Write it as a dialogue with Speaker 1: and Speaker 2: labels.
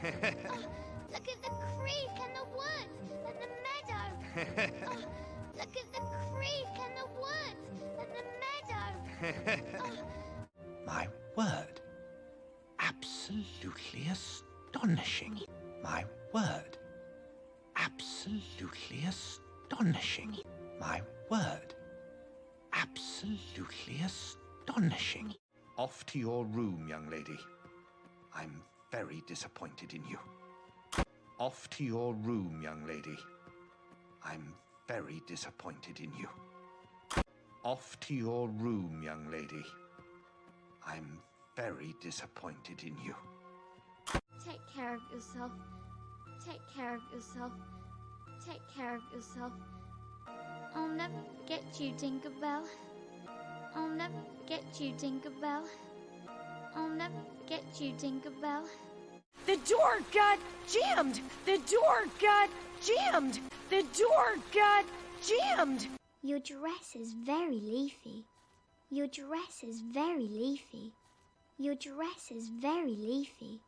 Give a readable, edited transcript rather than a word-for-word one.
Speaker 1: Look at the creek and the woods and the meadow. Look at the creek and the woods and the meadow.
Speaker 2: My word. Absolutely astonishing. My word. Absolutely astonishing. My word. Absolutely astonishing. Off to your room, young lady. I'm very disappointed in you. Off to your room, young lady. I'm very disappointed in you. Off to your room, young lady. I'm very disappointed in you.
Speaker 1: Take care of yourself. Take care of yourself. Take care of yourself. I'll never forget you, Tinkerbell. I'll never forget you, Tinkerbell. I'll never forget you, Tinkerbell.
Speaker 3: The door got jammed! The door got jammed! The door got jammed!
Speaker 1: Your dress is very leafy. Your dress is very leafy. Your dress is very leafy.